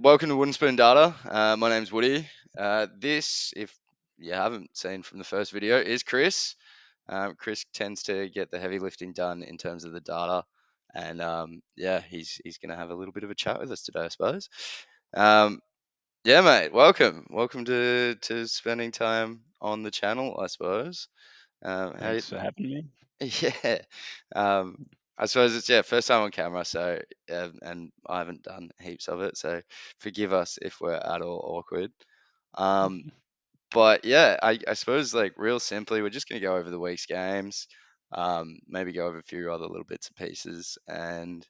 welcome to Wooden Spoon Data. My name's Woody. This, if you haven't seen from the first video, is Kris. Kris tends to get the heavy lifting done in terms of the data, and yeah, he's going to have a little bit of a chat with us today, I suppose. Um, yeah, mate, welcome to spending time on the channel, I suppose. How, Thanks for having me. yeah. Um, I suppose it's first time on camera, so and I haven't done heaps of it, so forgive us if we're at all awkward. Um, but yeah, I suppose like real simply, we're just gonna go over the week's games, maybe go over a few other little bits and pieces, and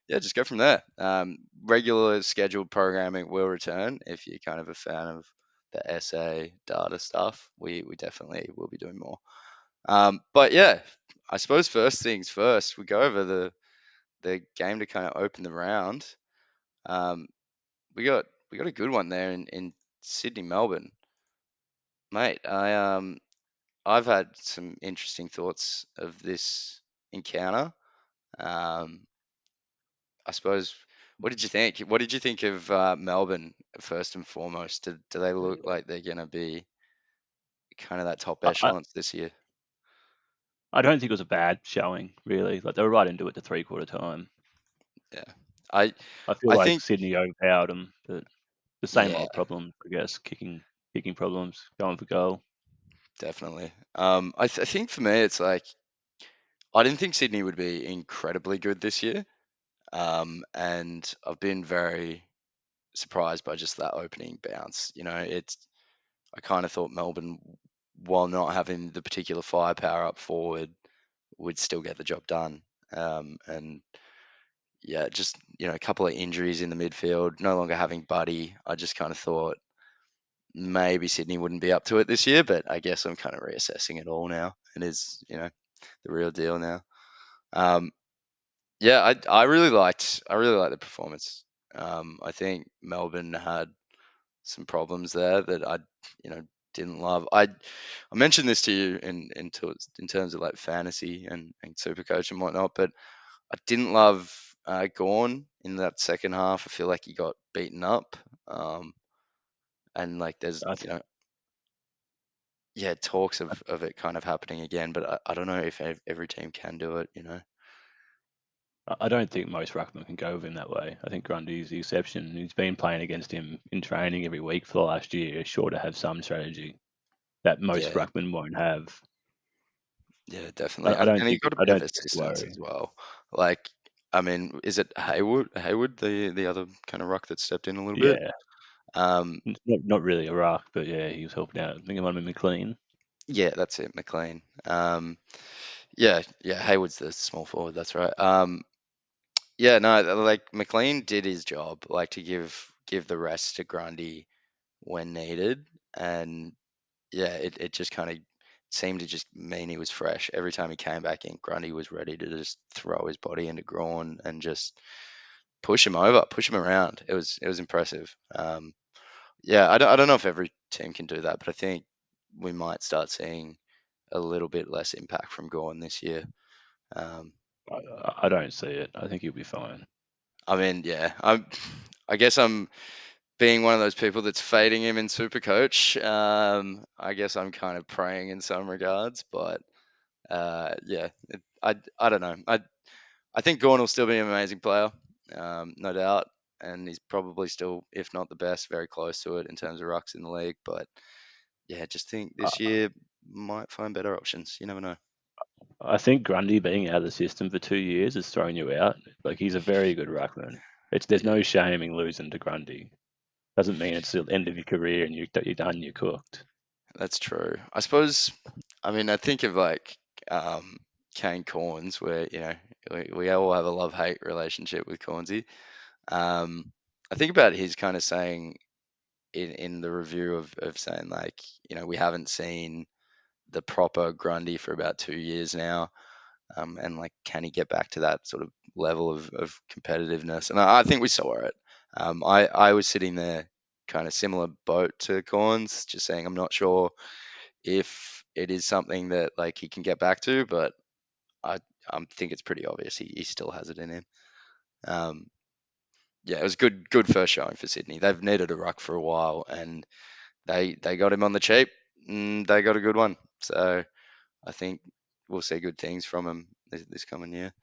yeah, just go from there. Regular scheduled programming will return if you're kind of a fan of the essay data stuff. We definitely will be doing more. But yeah, I suppose first things first, we go over the game to kind of open the round. Um, we got a good one there in Sydney, Melbourne, mate. I've had some interesting thoughts of this encounter. Um, I suppose. What did you think? What did you think of Melbourne first and foremost? Do they look like they're gonna be kind of that top I, I echelons this year? I don't think it was a bad showing, really. Like they were right into it the three-quarter time. Yeah, I I feel I like think Sydney overpowered them, but the same yeah. old problems, I guess, kicking problems, going for goal. Definitely. I think for me, it's like I didn't think Sydney would be incredibly good this year. And I've been very surprised by just that opening bounce. I kind of thought Melbourne, while not having the particular firepower up forward, would still get the job done. And yeah, just a couple of injuries in the midfield, no longer having Buddy. I just kind of thought maybe Sydney wouldn't be up to it this year, but I guess I'm kind of reassessing it all now. It is, the real deal now. Um, yeah, I really liked the performance. I think Melbourne had some problems there that I you know didn't love. I mentioned this to you in terms of like fantasy and Supercoach and whatnot, but I didn't love Gorn in that second half. I feel like he got beaten up, and like there's I, th- yeah talks of it kind of happening again, but I don't know if every team can do it. I don't think most ruckmen can go with him that way. I think Grundy's the exception. He's been playing against him in training every week for the last year. Sure to have some strategy that most Yeah, ruckmen won't have. yeah, definitely. I don't And he think got a I bit of don't think it's a assistance worry. as well. Like, I mean, is it Haywood, the other kind of ruck that stepped in a little bit? Yeah, Um, not really a ruck, but yeah, he was helping out. I think it might have been McLean. yeah, that's it, McLean. Yeah, Haywood's the small forward. That's right. Yeah, no, like McLean did his job, like to give the rest to Grundy when needed, and yeah, it just kind of seemed to just mean he was fresh every time he came back in. Grundy was ready to just throw his body into Grawn and just push him over, push him around. It was impressive. Yeah, I don't know if every team can do that, but I think we might start seeing a little bit less impact from Gorn this year. Um, I don't see it. I think he'll be fine. I mean, yeah, I guess I'm being one of those people that's fading him in Supercoach. I guess I'm kind of praying in some regards, but yeah, I don't know. I think Gorn will still be an amazing player, no doubt, and he's probably still, if not the best, very close to it in terms of rucks in the league. But yeah, just think this I, year might find better options. You never know. I think Grundy being out of the system for 2 years has thrown you out. Like he's a very good ruckman. There's Yeah, no shaming losing to Grundy. Doesn't mean it's the end of your career and you're done. You're cooked. that's true. I suppose. I mean, I think of like um, Kane Corns, where we all have a love-hate relationship with Cornsy. I think about his kind of saying in the review of saying like we haven't seen the proper Grundy for about 2 years now. And like, can he get back to that sort of level of competitiveness? And I think we saw it. I was sitting there, kind of similar boat to Corns, just saying I'm not sure if it is something that like he can get back to, but I I think it's pretty obvious he still has it in him. Um, yeah, it was good first showing for Sydney. They've needed a ruck for a while, and they got him on the cheap. And they got a good one. So I think we'll see good things from him this coming year.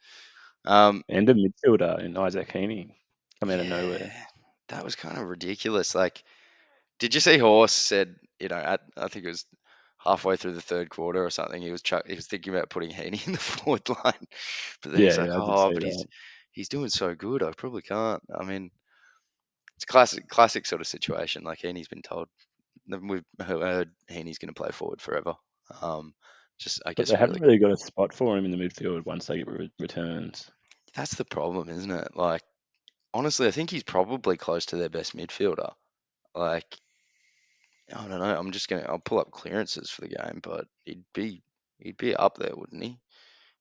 Um, And a midfielder in Isaac Heaney come out of nowhere. yeah, that was kind of ridiculous. Like, did you see Horse said, I think it was halfway through the third quarter or something, he was thinking about putting Heaney in the forward line, but then Yeah, he's like, yeah, I did oh, see but that. he's doing so good, I probably can't. I mean, it's classic sort of situation. Like Heaney's been told, we've heard Heaney's going to play forward forever. Um, just I But guess they really, haven't really got a spot for him in the midfield once they get returns. that's the problem, isn't it? Like honestly, I think he's probably close to their best midfielder. Like I don't know. I'll pull up clearances for the game, but he'd be up there, wouldn't he?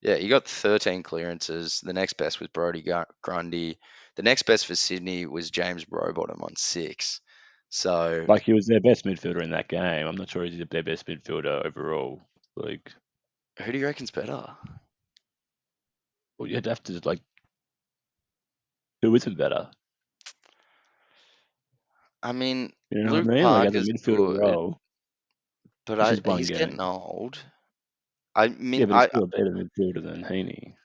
Yeah, he got 13 clearances. The next best was Brody Grundy. The next best for Sydney was James Rowbottom on 6. So Like he was their best midfielder in that game. I'm not sure he's their best midfielder overall. Like, who do you reckon's better? well, you'd have to like, who isn't better? I mean, You know what Luke I mean? Like as a Parker's midfielder good, role, but it's just one he's getting game. old. I mean, Yeah, but he's still a better midfielder than Heaney.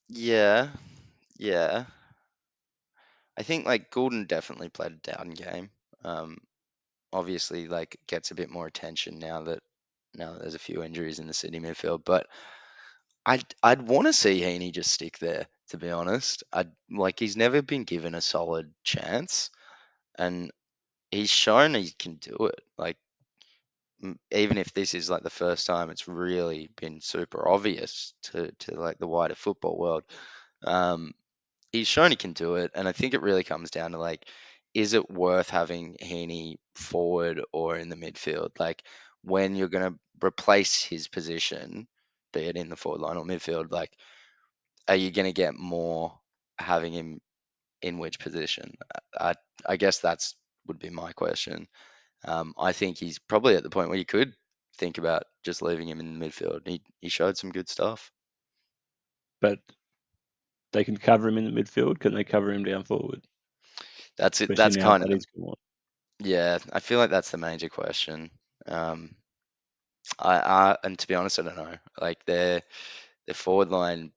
yeah, yeah. I think like Goulden definitely played a down game. Um, Obviously, like gets a bit more attention now that there's a few injuries in the Sydney midfield. But I'd want to see Heaney just stick there. To be honest, he's never been given a solid chance, and he's shown he can do it. Like even if this is like the first time it's really been super obvious to like the wider football world. Um, he's shown he can do it, and I think it really comes down to like, is it worth having Heaney forward or in the midfield? Like when you're going to replace his position, be it in the forward line or midfield, like are you going to get more having him in which position? I I guess that's would be my question. I think he's probably at the point where you could think about just leaving him in the midfield. He showed some good stuff. But they can cover him in the midfield. Can they cover him down forward? That's it. Especially That's now kind of that the he's gone. Yeah. I feel like that's the major question. Um, and to be honest, I don't know. Like their forward line,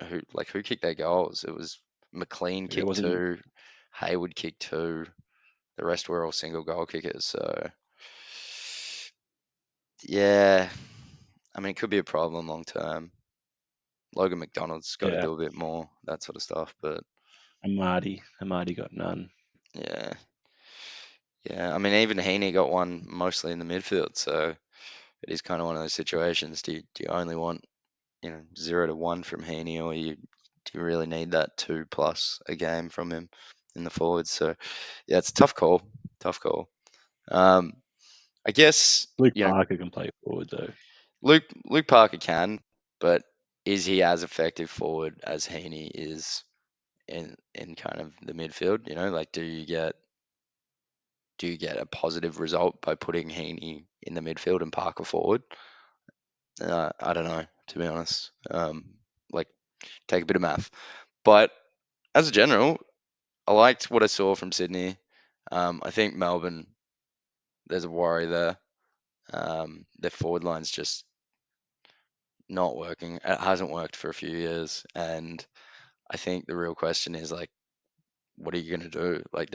who kicked their goals? It was McLean It kicked wasn't. 2, Hayward kicked 2. The rest were all single goal kickers. So yeah, I mean it could be a problem long term. Logan McDonald's got to Yeah, do a bit more, that sort of stuff. But Amadi got none. yeah, yeah. I mean even Heaney got one mostly in the midfield. So it is kind of one of those situations. Do you only want 0 to 1 from Heaney, or do you really need that 2 plus a game from him in the forwards? So yeah, it's a tough call. Tough call. Um, I guess Luke Parker can play forward though. Luke Parker can, but is he as effective forward as Heaney is in kind of the midfield? Like do you get a positive result by putting Heaney in the midfield and Parker forward? I don't know, to be honest. Like take a bit of math, but as a general, I liked what I saw from Sydney. I think Melbourne, there's a worry there. Their forward line's just not working. It hasn't worked for a few years, and I think the real question is like, what are you going to do? Like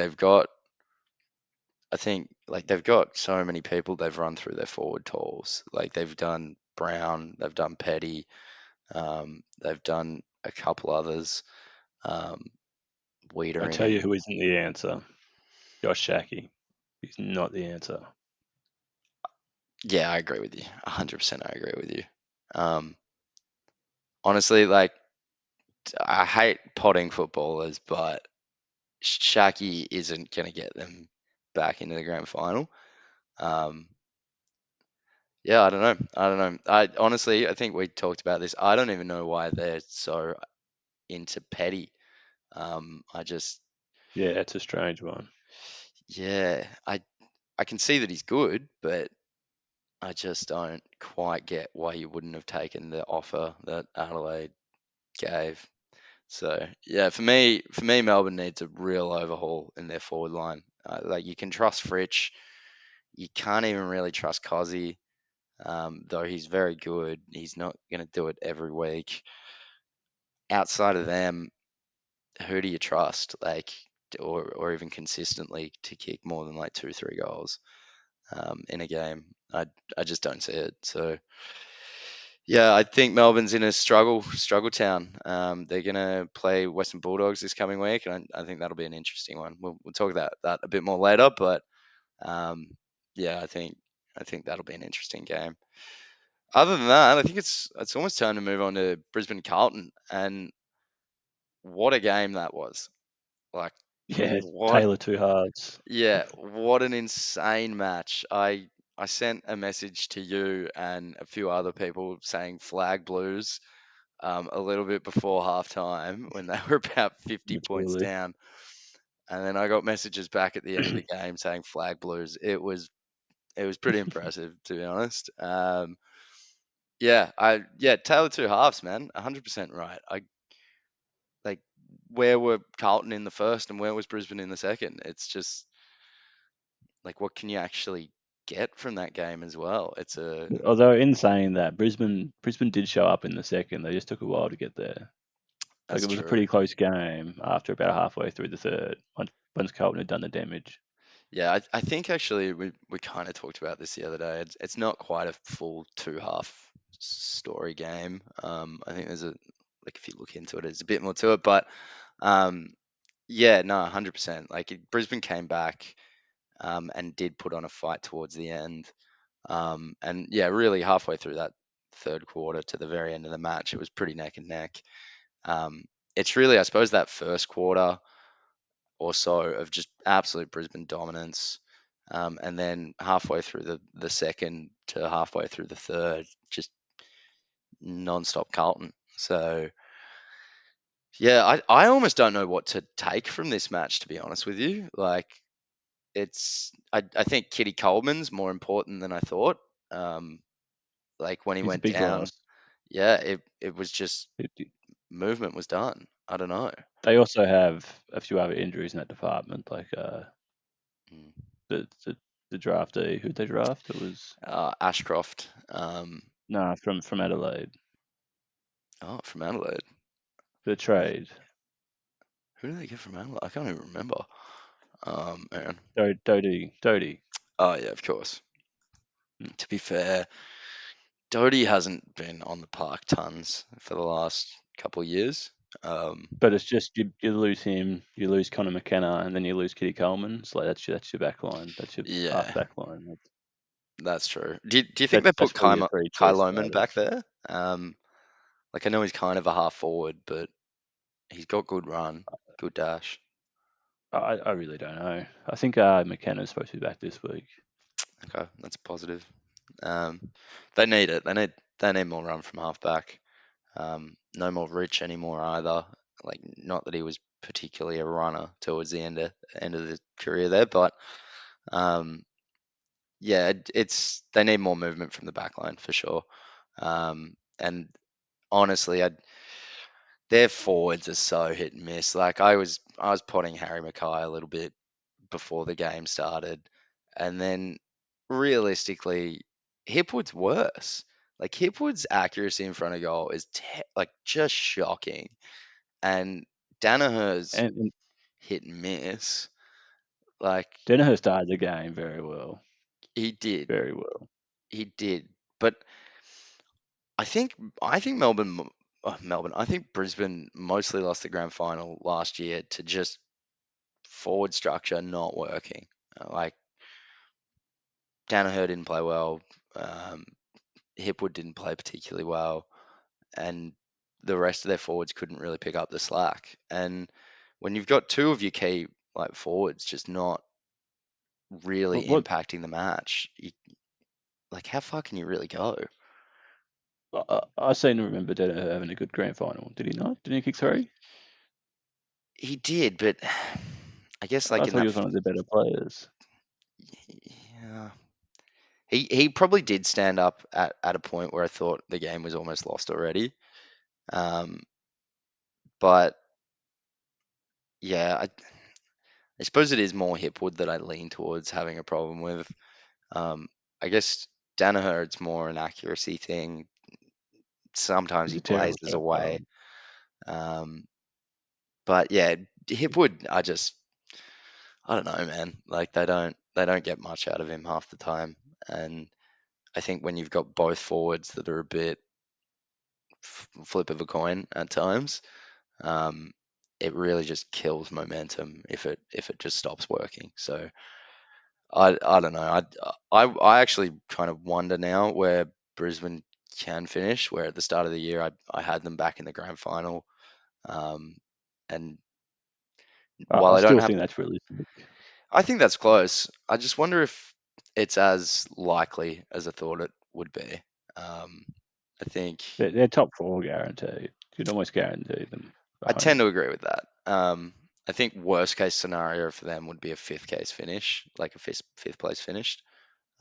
I think like they've got so many people they've run through their forward tools. Like they've done Brown, they've done Petty, they've done a couple others, um, I Wiedering, tell you and who isn't the answer. Josh Shackey. He's not the answer. yeah, I agree with you. 100%, I agree with you. Um, Honestly, like I hate potting footballers, but Shaki isn't going to get them back into the grand final. Um, yeah, I don't know. I don't know. I think we talked about this. I don't even know why they're so into Petty. I just, Yeah, it's a strange one. yeah, I can see that he's good, but I just don't quite get why you wouldn't have taken the offer that Adelaide gave. So yeah, for me, Melbourne needs a real overhaul in their forward line. Like you can trust Fritsch, you can't even really trust Cozzy, though he's very good. He's not going to do it every week. Outside of them, who do you trust? Like, or even consistently to kick more than like 2, 3 goals in a game? I just don't see it. So yeah, I think Melbourne's in a struggle town. They're gonna play Western Bulldogs this coming week, and I think that'll be an interesting one. We'll talk about that a bit more later, but um, yeah, I think that'll be an interesting game. Other than that, I think it's almost time to move on to Brisbane Carlton, and what a game that was! Like, Yeah, what? Taylor two halves. Yeah, what an insane match! I sent a message to you and a few other people saying flag blues a little bit before halftime when they were about 50 points Maturely. down. And then I got messages back at the end of the game saying flag blues. It was pretty impressive, to be honest. Yeah, Taylor two halves, man, 100% right. I like where were Carlton in the first and where was Brisbane in the second? It's just like what can you actually get from that game as well? It's a Although in saying that, Brisbane did show up in the second. They just took a while to get there. Like That's it was a true. pretty close game after about halfway through the third. Once Carlton had done the damage. Yeah, I think actually we kind of talked about this the other day. It's not quite a full two half story game. I think there's a like if you look into it, there's a bit more to it. But um, yeah, no, 100%. Like Brisbane came back and did put on a fight towards the end. And yeah, really halfway through that third quarter to the very end of the match, it was pretty neck and neck. Um, it's really, I suppose, that first quarter or so of just absolute Brisbane dominance. And then halfway through the second to halfway through the third, just non-stop Carlton. So yeah, I almost don't know what to take from this match, to be honest with you. Like I think Kitty Coleman's more important than I thought. Um, like when he He's a went big down, loss. yeah, it was just It- movement was done. I don't know. They also have a few other injuries in that department, like Mm. the the, the draftee. Who'd they draft? It was Ashcroft. from Adelaide. Oh, from Adelaide. The Who trade. who did they get from Adelaide? I can't even remember. Man. Doty. Oh yeah, of course. Mm. To be fair, Doty hasn't been on the park tons for the last couple of years. Um, But it's just you lose him, you lose Connor McKenna, and then you lose Kitty Coleman. It's like that's your back line. That's your half yeah, back line. that's true. Do you think they That's put probably your three Kai choice Loman back starters. there? Like I know he's kind of a half forward, but he's got good run, good dash. I really don't know. I think McKenna's supposed to be back this week. Okay, that's positive. Um, they need it. They need more run from halfback. No more Rich anymore either. Like not that he was particularly a runner towards the end of the career there, but um, yeah, it's they need more movement from the back line for sure. And honestly, their forwards are so hit and miss. Like I was potting Harry Mackay a little bit before the game started, and then realistically, Hipwood's worse. Like Hipwood's accuracy in front of goal is like just shocking, and Danaher's And hit and miss. Like Danaher started the game very well, he did, very well. he did, but I think I think Melbourne. I think Brisbane mostly lost the grand final last year to just forward structure not working. Like Danaher didn't play well. Um, Hipwood didn't play particularly well, and the rest of their forwards couldn't really pick up the slack. And when you've got two of your key like forwards just not really What impacting the match, like how far can you really go? I seem to remember Danaher having a good grand final. Did he not? Didn't he kick three? He did, but I guess like I in thought he that, was one of the better players. yeah, he probably did stand up at a point where I thought the game was almost lost already. Um, but yeah, I suppose it is more Hipwood that I lean towards having a problem with. Um, I guess Danaher, it's more an accuracy thing. Sometimes He's he a terrible blazes shot away. putter. Um, but yeah, Hipwood, I don't know, man. Like they don't get much out of him half the time. And I think when you've got both forwards that are a bit flip of a coin at times, um, it really just kills momentum if it just stops working. So I don't know. I actually kind of wonder now where Brisbane can finish. Where at the start of the year I had them back in the grand final. Um, and while I I don't still have, think that's realistic. I think that's close. I just wonder if it's as likely as I thought it would be. Um, I think They're top four guaranteed. You'd almost guarantee them for I tend home. to agree with that. I think worst case scenario for them would be a fifth case finish, like a fifth place finish.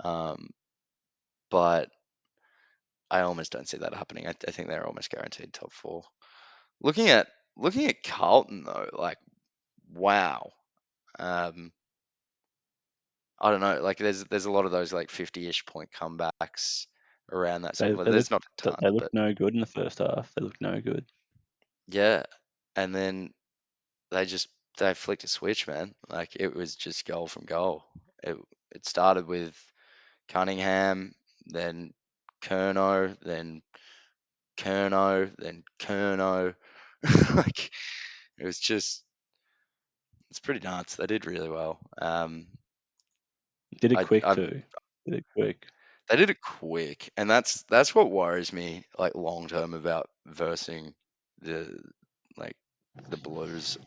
Um, but I almost don't see that happening. I think they're almost guaranteed top four. Looking at looking at Carlton though, like wow. Um, I don't know. Like there's a lot of those like 50-ish point comebacks around that sort. They Well, they look there's not a ton, they look but no good in the first half. They look no good. yeah. And then they just they flicked a switch, man. Like it was just goal from goal. It it started with Cunningham, then Kerno, then Kerno, then Kerno. Like it was just it's pretty nuts. They did really well. Did it quick I too. Did it quick. they did it quick, and that's what worries me like long term about versing the like the Blues.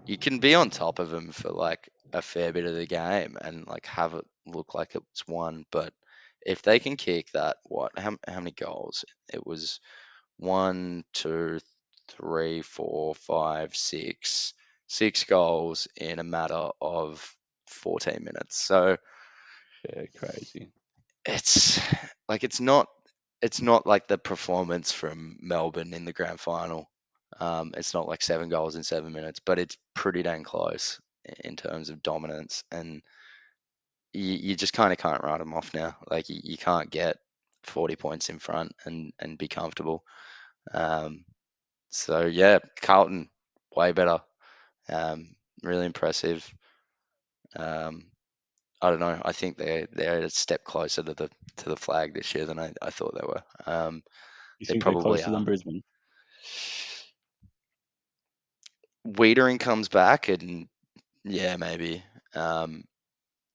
You can be on top of them for like a fair bit of the game and like have it look like it's won, but if they can kick that, how many goals? It was one, two, three, four, five, six goals in a matter of 14 minutes. So Yeah, crazy. it's like it's not like the performance from Melbourne in the grand final. It's not like 7 goals in 7 minutes, but it's pretty dang close in terms of dominance, and you just kind of can't write them off now. Like you can't get 40 points in front and be comfortable. Um, so yeah, Carlton way better. Um, really impressive. Um, I don't know. I think they're a step closer to the flag this year than I thought they were. You They think they're probably closer than are. Brisbane? Wiedering comes back, and yeah, maybe. Um,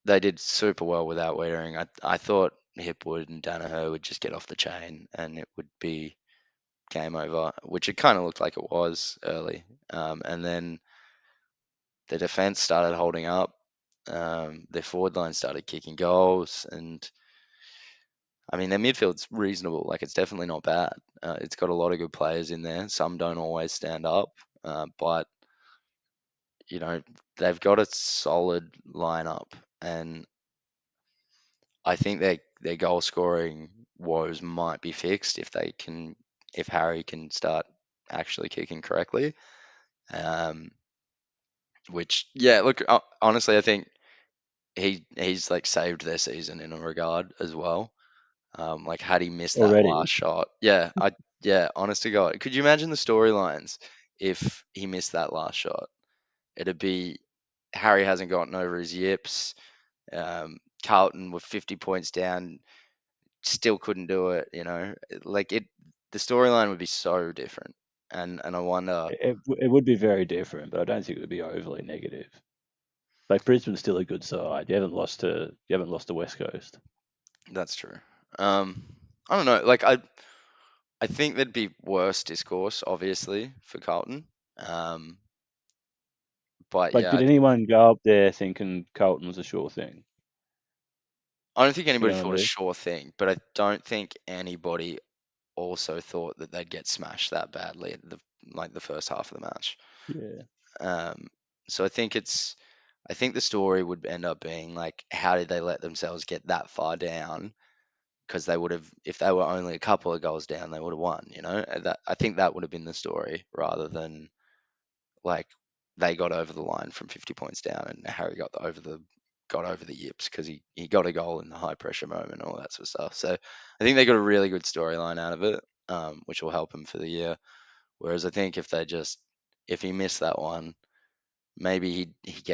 they did super well without Wiedering. I thought Hipwood and Danaher would just get off the chain, and it would be game over, which it kind of looked like it was early. And then the defense started holding up. Their forward line started kicking goals, and I mean, their midfield's reasonable. Like, it's definitely not bad. It's got a lot of good players in there. Some don't always stand up, but you know, they've got a solid lineup, and I think their goal scoring woes might be fixed if Harry can start actually kicking correctly. Um, which yeah, look, honestly, I think he's like saved their season in a regard as well. Like had he missed that Already. last shot, honest to God, could you imagine the storylines if he missed that last shot? It'd be Harry hasn't gotten over his yips. Carlton were 50 points down, still couldn't do it. Like it, the storyline would be so different. And I wonder. It would be very different, but I don't think it would be overly negative. Like Brisbane's still a good side. You haven't lost to West Coast. That's true. Um, I don't know. Like I think there'd be worse discourse, obviously, for Carlton. Um, but Like, yeah, did anyone go up there thinking Carlton was a sure thing? I don't think You anybody know what I thought a mean? sure thing, but I don't think anybody also thought that they'd get smashed that badly at the first half of the match. Yeah. Um, so I think the story would end up being like, how did they let themselves get that far down? Because they would have, if they were only a couple of goals down, they would have won. And I think that would have been the story rather than like they got over the line from 50 points down, and Harry got over the yips because he got a goal in the high pressure moment and all that sort of stuff. So I think they got a really good storyline out of it, which will help him for the year. Whereas I think if he missed that one, maybe he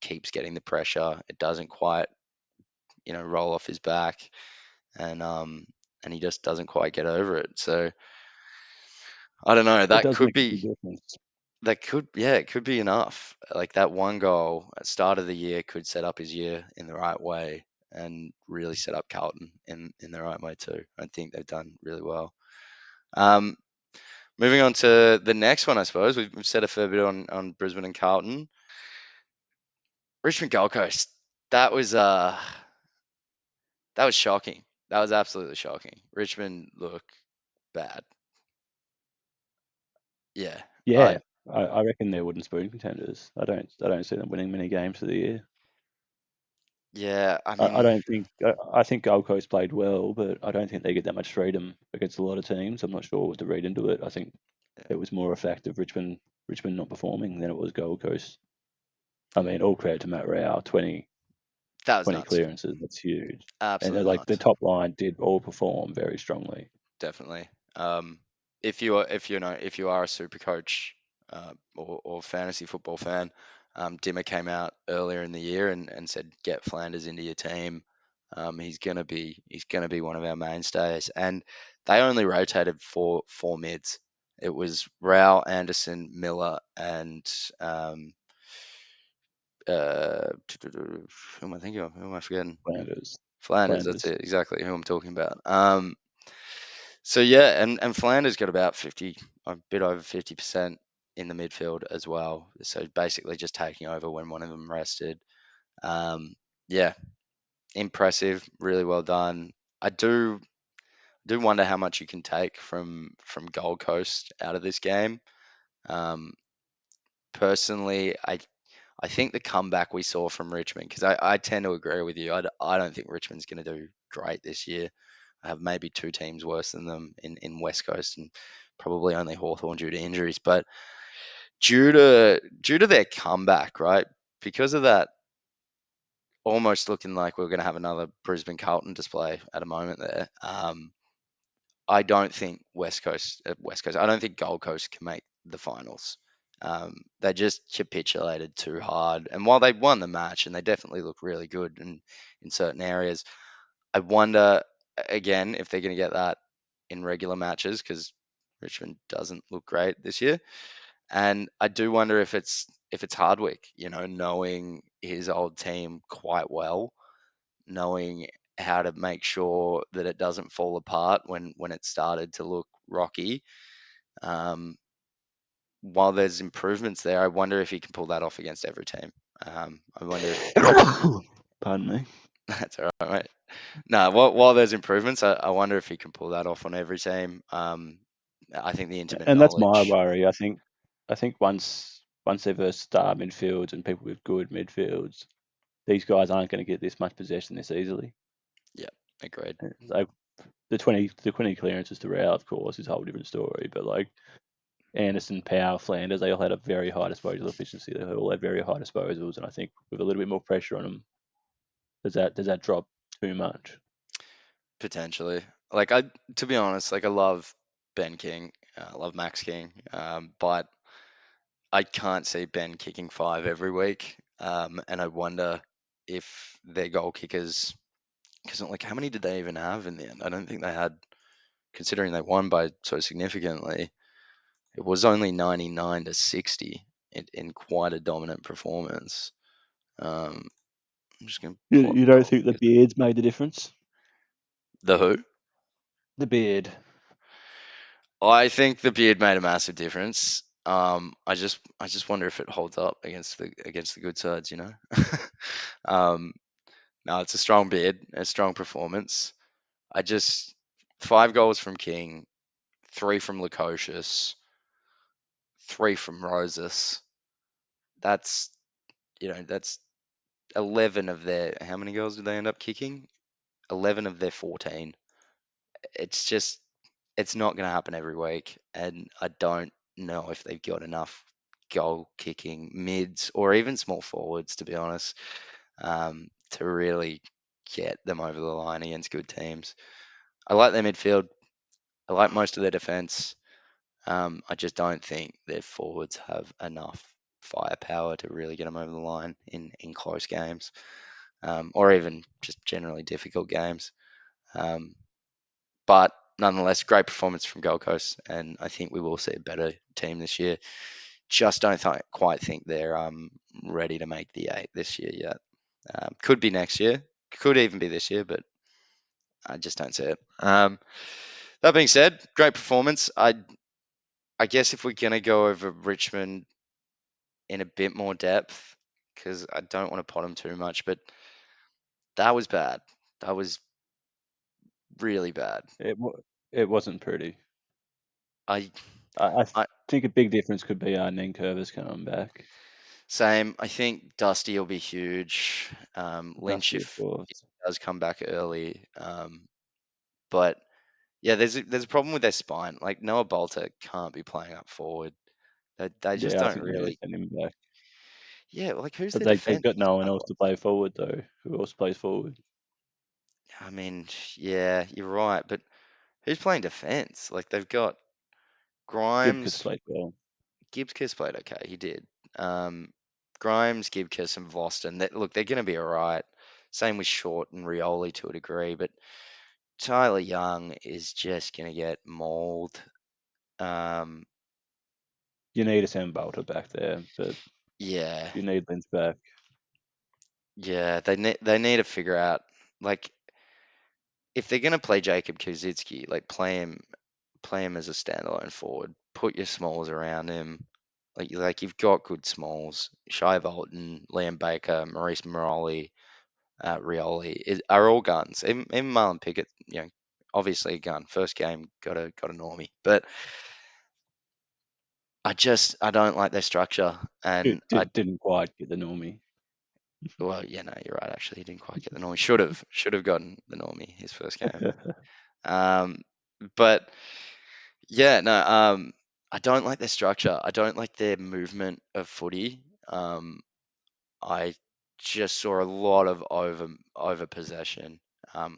keeps getting the pressure. It doesn't quite roll off his back, and he just doesn't quite get over it. So I don't know. It does make a big difference. Yeah, it could be enough. Like that one goal at start of the year could set up his year in the right way and really set up Carlton in the right way too. I think they've done really well. Um, Moving on to the next one, I suppose we've said a fair bit on Brisbane and Carlton. Richmond Gold Coast. That was uh that was shocking. That was absolutely shocking. Richmond look bad. Yeah, I Yeah, I reckon they're wooden spoon contenders. I don't see them winning many games for the year. yeah. I I mean, don't think I think Gold Coast played well, but I don't think they get that much freedom against a lot of teams. I'm not sure what to read into it. I think yeah, it was more a fact of Richmond not performing than it was Gold Coast. I mean, all credit to Matt Rao, 20, that was 20 nuts. clearances. That's huge. And Absolutely like the nuts. top line did all perform very strongly. Definitely. If you are a super coach or fantasy football fan, Dimmer came out earlier in the year and said get Flanders into your team. He's gonna be one of our mainstays. And they only rotated four mids. It was Rao, Anderson, Miller, and who am I thinking of? Who am I forgetting? Flanders, Flanders. That's Flanders, it. Exactly who I'm talking about. So yeah, and Flanders got about 50, a bit over 50% in the midfield as well. So basically just taking over when one of them rested. Um, yeah, impressive, really well done. I do wonder how much you can take from Gold Coast out of this game. Um, Personally, I think the comeback we saw from Richmond, because I tend to agree with you. I don't think Richmond's going to do great this year. I have maybe two teams worse than them in West Coast and probably only Hawthorn due to injuries. But due to their comeback, right? Because of that, almost looking like we're going to have another Brisbane Carlton display at a moment there. I don't think West Coast. I don't think Gold Coast can make the finals. They just capitulated too hard. And while they won the match and they definitely look really good in certain areas, I wonder again if they're going to get that in regular matches because Richmond doesn't look great this year. And I do wonder if it's Hardwick, knowing his old team quite well, knowing how to make sure that it doesn't fall apart when it started to look rocky. Um, while there's improvements there, I wonder if he can pull that off against every team. I wonder if pardon me. that's all right, mate. No, while there's improvements, I wonder if he can pull that off on every team. I think the intimate And that's my knowledge, worry. I think once they verse star midfields and people with good midfields, these guys aren't going to get this much possession this easily. yeah, agreed. Like the 20 clearances to Rao, of course, is a whole different story. But like Anderson, Powell, Flanders, they all had a very high disposal efficiency. They all had very high disposals, and I think with a little bit more pressure on them, does that drop too much? Potentially. Like to be honest, like I love Ben King, I love Max King, but I can't see Ben kicking five every week. And I wonder if their goal kickers, because like how many did they even have in the end? I don't think they had, considering they won by so significantly. It was only 99-60 in quite a dominant performance. I'm just gonna You, pull up you the don't goal think the kickers. beards made the difference? The who? The beard. I think the beard made a massive difference. I just wonder if it holds up against the good sides, um, no, it's a strong beard, a strong performance. I just 5 goals from King, 3 from Lukosius, 3 from Roses. That's that's 11 of their. How many goals did they end up kicking? 11 of their 14. It's just it's not going to happen every week, and I don't know if they've got enough goal kicking mids or even small forwards, to be honest, to really get them over the line against good teams. I like their midfield. I like most of their defense. I just don't think their forwards have enough firepower to really get them over the line in close games, or even just generally difficult games. Um, but nonetheless, great performance from Gold Coast, and I think we will see a better team this year. Just don't quite think they're ready to make the eight this year yet. Could be next year, could even be this year, but I just don't see it. That being said, great performance. I guess if we're gonna go over Richmond in a bit more depth, because I don't want to pot them too much, but that was bad. That was really bad. It wasn't pretty. I, I I think a big difference could be Ninkova's coming back. Same. I think Dusty will be huge. Lynch, Dusty, of if he course. does come back early, but yeah, there's a problem with their spine. Like Noah Bolter can't be playing up forward. They just Yeah, I don't think they need to really. send him back. Yeah, like who's But their they've defense? got no one else to play forward though. Who else plays forward? I mean, yeah, you're right, but who's playing defense? Like they've got Gibcus Grimes, played well. Gibbs played okay. He did. Um, Grimes, Gibbs, and Voston. Look, they're going to be all right. Same with Short and Rioli to a degree, but Tyler Young is just going to get mauled. Um, You need a Sam Bolter back there, but yeah, you need Lynch back. yeah, they need to figure out like if they're going to play Jacob Kuzitsky, like play him as a standalone forward. Put your smalls around him. Like you've got good smalls. Shai Bolton, Liam Baker, Maurice Moroli, are all guns. Even Marlon Pickett, obviously a gun. First game got a normie, but I don't like their structure, and Didn't quite get the normie. well, yeah, no, you're right. Actually, he didn't quite get the normie. Should have gotten the normie his first game. Um, but yeah, no, I don't like their structure. I don't like their movement of footy. I just saw a lot of over possession,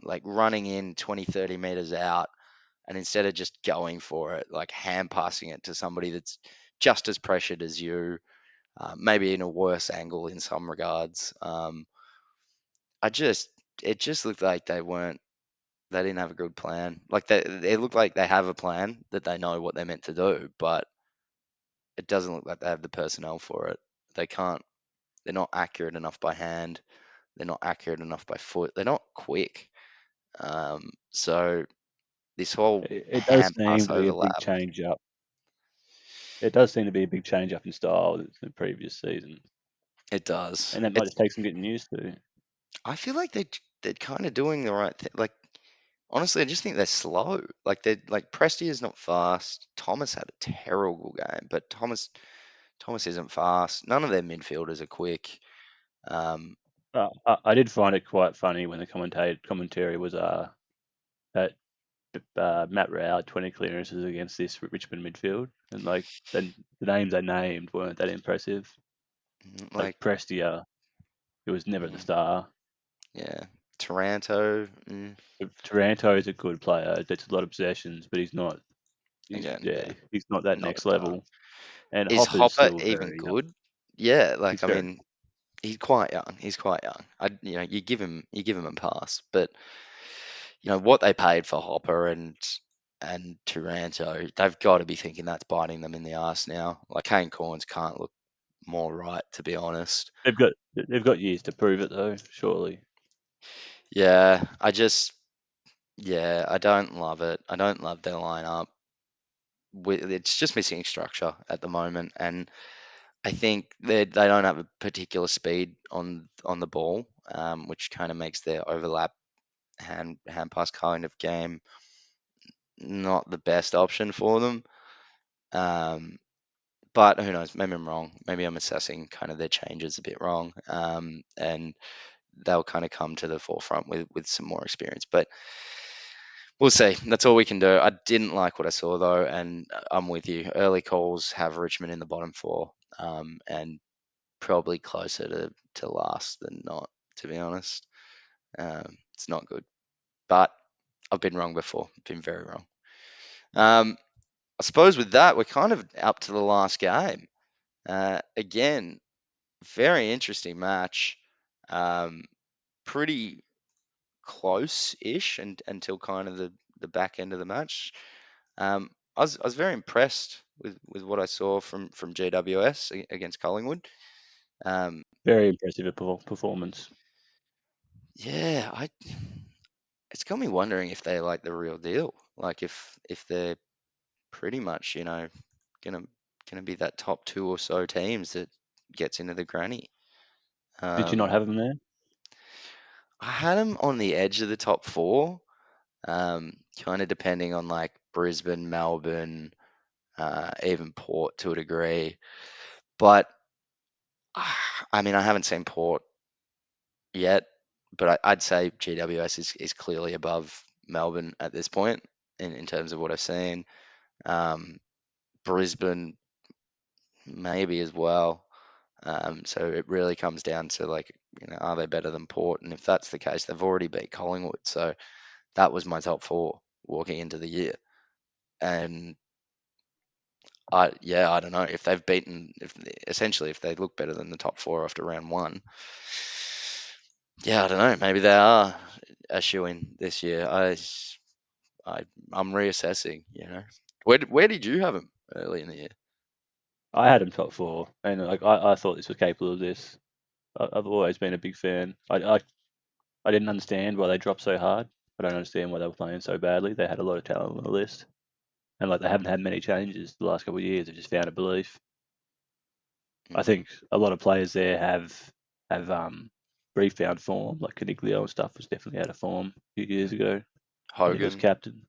like running in 20, 30 meters out, and instead of just going for it, like hand passing it to somebody that's just as pressured as you, maybe in a worse angle in some regards. I just it just looked like they didn't have a good plan. Like they look like they have a plan that they know what they're meant to do, but it doesn't look like they have the personnel for it. They can't. They're not accurate enough by hand. They're not accurate enough by foot. They're not quick. So this whole It does hand seem pass to be a big overlap, change up. It does seem to be a big change up in style than the previous season, it does. and that might It's. just take some getting used to. I feel like they're kind of doing the right thing. Like honestly, I just think they're slow. Like they're like Presti is not fast. Thomas had a terrible game, but Thomas isn't fast. None of their midfielders are quick. Um, I did find it quite funny when the commentary was that Matt Rao had 20 clearances against this Richmond midfield, and like the names they named weren't that impressive. Like like Prestia, who was never the mm, star. yeah, Taranto. Taranto is a good player. Gets a lot of possessions, but he's not. Again, yeah, He's not that not a next star. level. And Is Hopper's Hopper still even very young. good? Yeah, He's like I very. mean, he's quite young. He's quite young. You give him a pass, but what they paid for Hopper and Taranto, they've got to be thinking that's biting them in the ass now. Like Kane Corns can't look more right, to be honest. They've got years to prove it though. Surely. Yeah, I don't love it. I don't love their lineup. It's just missing structure at the moment, and I think they don't have a particular speed on the ball, which kind of makes their overlap hand pass kind of game not the best option for them. Um, but who knows? Maybe I'm wrong. Maybe I'm assessing kind of their changes a bit wrong, and they'll kind of come to the forefront with some more experience. But we'll see. That's all we can do. I didn't like what I saw though, and I'm with you. Early calls have Richmond in the bottom four, and probably closer to last than not, to be honest. It's not good, but I've been wrong before. I've been very wrong. I suppose with that, we're kind of up to the last game. Again, very interesting match. Um, Pretty close-ish until kind of the back end of the match. I was very impressed with what I saw from GWS against Collingwood. Um, Very impressive performance. yeah, it's got me wondering if they're like the real deal. Like if they're pretty much, gonna gonna be that top two or so teams that gets into the granny. Did you not Um, have them there? I had them on the edge of the top four, kind of depending on like Brisbane, Melbourne, even Port to a degree. But I mean, I haven't seen Port yet, but I'd say GWS is clearly above Melbourne at this point in terms of what I've seen. Um, Brisbane maybe as well. So it really comes down to like, are they better than Port? And if that's the case, they've already beat Collingwood. So that was my top four walking into the year. And I don't know if they've beaten, if essentially if they look better than the top four after round one. Yeah, I don't know. Maybe they are a shoe in this year. I, I'm reassessing. Where did you have them early in the year? I had them top four, and like I thought this was capable of this. I've always been a big fan. I didn't understand why they dropped so hard. I don't understand why they were playing so badly. They had a lot of talent on the list, and like they haven't had many changes the last couple of years. They just found a belief. I Mm, think a lot of players there have refound form. Like Caniglio and stuff was definitely out of form a few years ago when he was Hogan captain.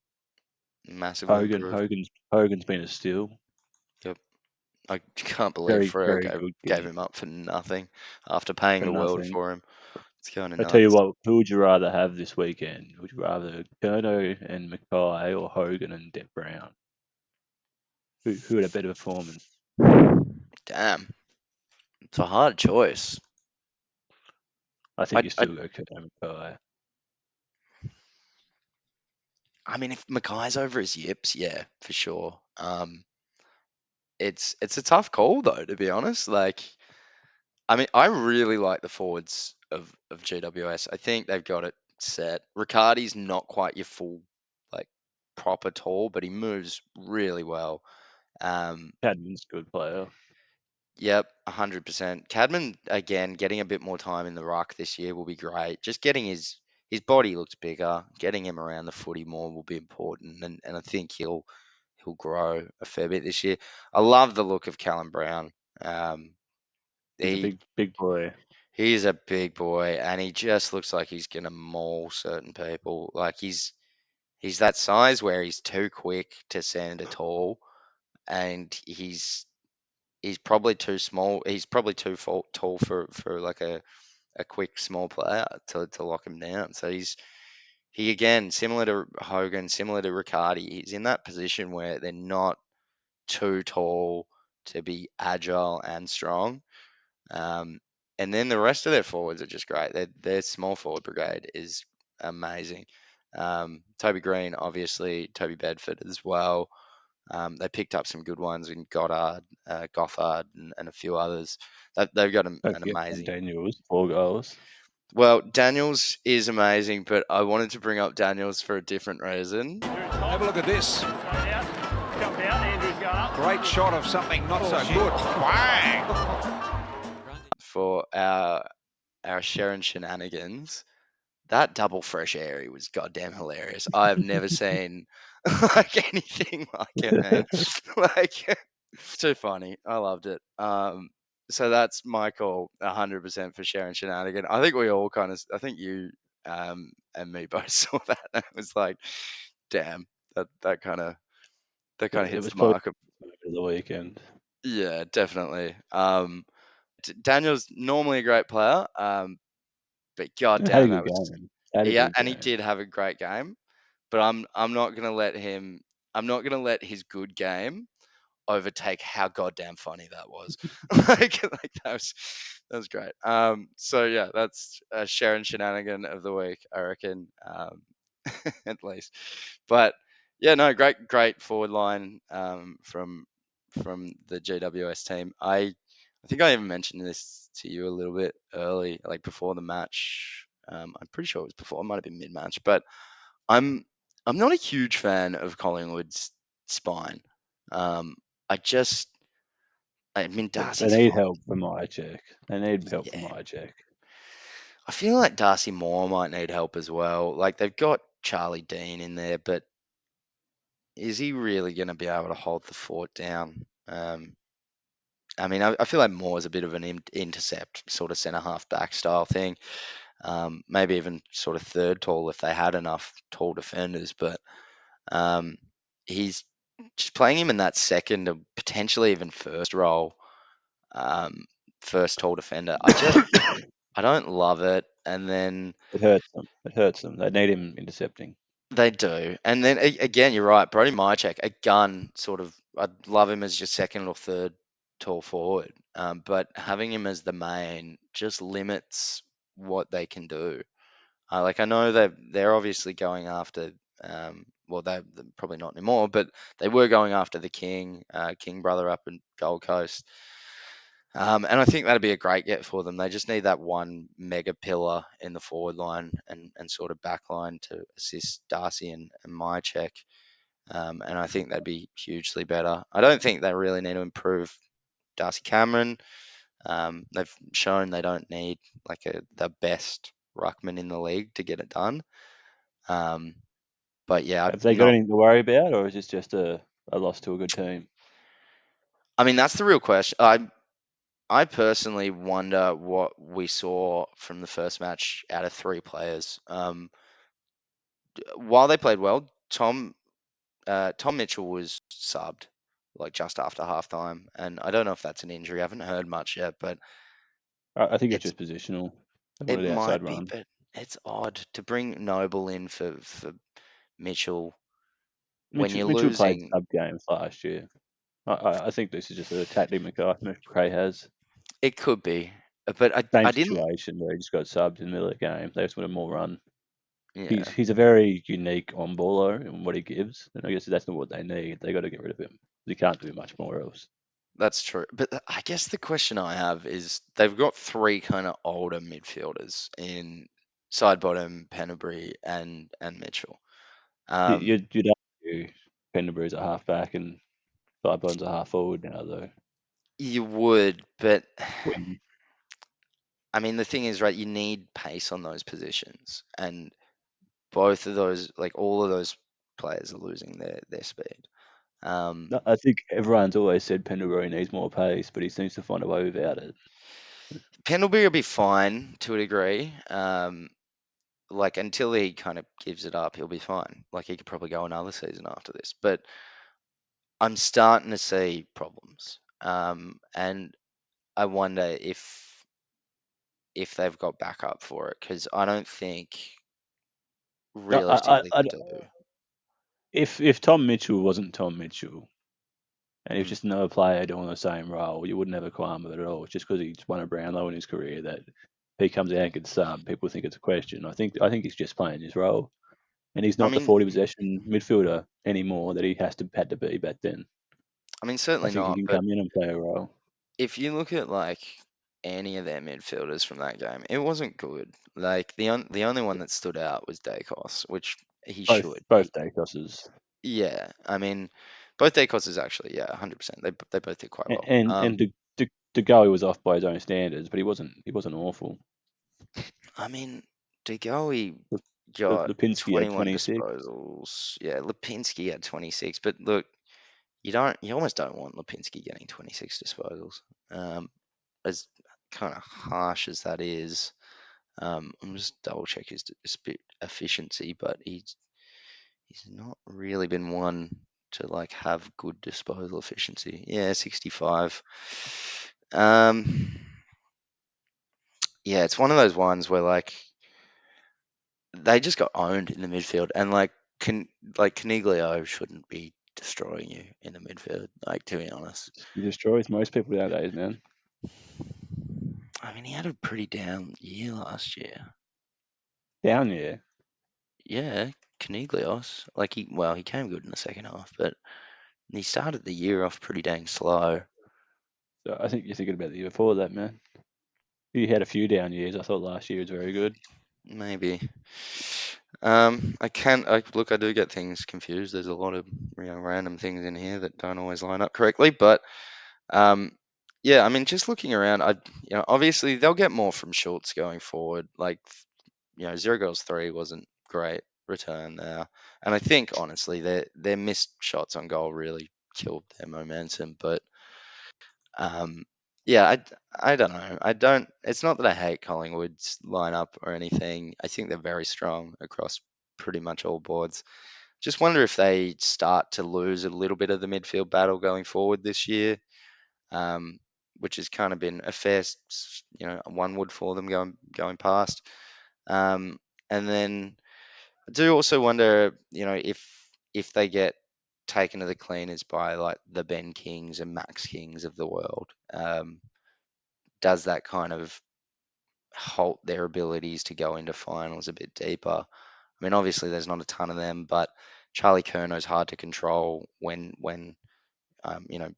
massively improved. Hogan's been a steal. Yep. I can't believe Very Freo very gave good gave kid him up for nothing after paying for the world nothing. for him. It's kind of I tell you nuts. what, who would you rather have this weekend? Would you rather Kerno and Mackay or Hogan and Depp Brown? Who had a better performance? Damn, it's a hard choice. I think I, you I, still go Kerno Mackay. I mean, if Mackay's over his yips, yeah, for sure. It's a tough call though, to be honest. Like, I mean, I really like the forwards of GWS. I think they've got it set. Riccardi's not quite your full, like, proper tall, but he moves really well. Um, Cadman's a good player. Yep, 100%. Cadman again getting a bit more time in the ruck this year will be great. Just getting his body looks bigger, getting him around the footy more will be important, and I think he'll grow a fair bit this year. I love the look of Callum Brown. Um, He's a he big boy. he is a big boy, and he just looks like he's gonna maul certain people. Like he's that size where he's too quick to stand a tall, and he's probably too small. He's probably tall for like a quick small player to lock him down. So he again similar to Hogan, similar to Riccardi. He's in that position where they're not too tall to be agile and strong. Um, and then the rest of their forwards are just great. Their small forward brigade is amazing. Toby Green, obviously, Toby Bedford as well. They picked up some good ones in Gothard, and a few others. They've got Don't an forget Ben amazing. Daniels, 4 goals. Well, Daniels is amazing, but I wanted to bring up Daniels for a different reason. Have a look at this. Great shot of something not so good. Bang! For our Sharon shenanigans. That double fresh airy was goddamn hilarious. I have never seen like anything like it, man. Like too funny. I loved it. So that's my call, 100% for Sharon Shenanigan. I think we all kind of, I think you and me both saw that. And it was like, damn, that that kind of It hits was the probably mark. the weekend. Yeah, definitely. Daniel's normally a great player, but Had a goddamn, that good was game. Had a yeah, good and he game. did have a great game. but I'm not gonna let him. I'm not gonna let his good game overtake how goddamn funny that was. Like that was great. So yeah, that's a Sharon shenanigan of the week, I reckon. At least. But yeah, no, great forward line from the GWS team. I think I even mentioned this to you a little bit early, like before the match. I'm pretty sure it was before. It might have been mid-match, but I'm I'm not a huge fan of Collingwood's spine. Um, I just, I mean, They Darcy's need fine. help from my check. They need help from Yeah, my check. I feel like Darcy Moore might need help as well. Like they've got Charlie Dean in there, but is he really going to be able to hold the fort down? I mean, I feel like Moore's a bit of an intercept sort of centre half back style thing. Maybe even sort of third tall if they had enough tall defenders, but um, he's just playing him in that second or potentially even first role, um, first tall defender. I don't love it, and then It hurts them. It hurts them. They need him intercepting. they do, and then again, you're right, Brody Mychek, a gun sort of. I'd love him as your second or third tall forward, but having him as the main just limits what they can do. Like I know they're obviously going after. Well, they're probably not anymore, but they were going after the King brother up in Gold Coast. And I think that'd be a great get for them. They just need that one mega pillar in the forward line and sort of back line to assist Darcy and Mychek. And I think that'd be hugely better. I don't think they really need to improve Darcy Cameron. They've shown they don't need like the best ruckman in the league to get it done. Um, but yeah, Have they got anything to worry about, or is this just a loss to a good team? I mean, that's the real question. I personally wonder what we saw from the first match out of three players. While they played well, Tom Mitchell was subbed like just after halftime, and I don't know if that's an injury. I haven't heard much yet, but I think it's it's just positional. They it wanted outside might be, run. but it's odd to bring Noble in for Mitchell when you're Mitchell played losing. sub games last year. I think this is just a tactic McRae has. It could be, but Same I didn't. situation where he just got subbed in the middle of the game. They just wanted more run. Yeah, He's a very unique on baller in what he gives, and I guess that's not what they need. They got to get rid of him. He can't do much more else. that's true. But I guess the question I have is they've got three kind of older midfielders in Sidebottom, Penberry, and Mitchell. Um, You'd argue Pendlebury's a half back and Sidebottom's a half forward now, though. you would, but When I mean the thing is, right? You need pace on those positions, and both of those, like all of those players, are losing their speed. Um, I think everyone's always said Pendlebury needs more pace, but he seems to find a way without it. Pendlebury will be fine to a degree. Like until he kind of gives it up, he'll be fine. Like he could probably go another season after this, but I'm starting to see problems. And I wonder if they've got backup for it because I don't think realistically they do. If Tom Mitchell wasn't Tom Mitchell, and he was Mm. just another player doing the same role, you wouldn't have a qualm with it at all. It's just because he's won a Brownlow in his career that he comes out and gets sub. People think it's a question. I think he's just playing his role, and he's I not the mean, 40 possession midfielder anymore that he had to be back then. I mean I certainly think he not. can But come in and play a role. if you look at like any of their midfielders from that game, it wasn't good. Like the only one that stood out was Dacos, which he Both should. both Dacoses. Yeah, I mean, both Dacos is actually, yeah, 100%. They both did quite well. And to go, he was off by his own standards, but he wasn't awful. I mean, De Goey The got Lipinski had 21 26. disposals. Yeah, Lipinski had 26. But look, you almost don't want Lipinski getting 26 disposals. As kind of harsh as that is, I'm just double check his efficiency, but he's not really been one to like have good disposal efficiency. Yeah, 65. Um, yeah, it's one of those ones where like they just got owned in the midfield, and like Caniglio shouldn't be destroying you in the midfield. Like, to be honest, He destroys most people nowadays, man. I mean, he had a pretty down year last year. Down yeah. Yeah, Caniglios. Like he came good in the second half, but he started the year off pretty dang slow. So I think you're thinking about the year before that, man. He had a few down years. I thought last year was very good. Maybe. Look, I do get things confused. There's a lot of random things in here that don't always line up correctly, but yeah, I mean, just looking around, obviously they'll get more from Schultz going forward. Like, 0 goals 3 wasn't great return there, and I think honestly their missed shots on goal really killed their momentum. But yeah, I don't know. I don't. It's not that I hate Collingwood's lineup or anything. I think they're very strong across pretty much all boards. Just wonder if they start to lose a little bit of the midfield battle going forward this year, which has kind of been a fair, one wood for them going past. And then I do also wonder, if they get taken to the cleaners by like the Ben Kings and Max Kings of the world, does that kind of halt their abilities to go into finals a bit deeper? I mean, obviously there's not a ton of them, but Charlie Curno's hard to control when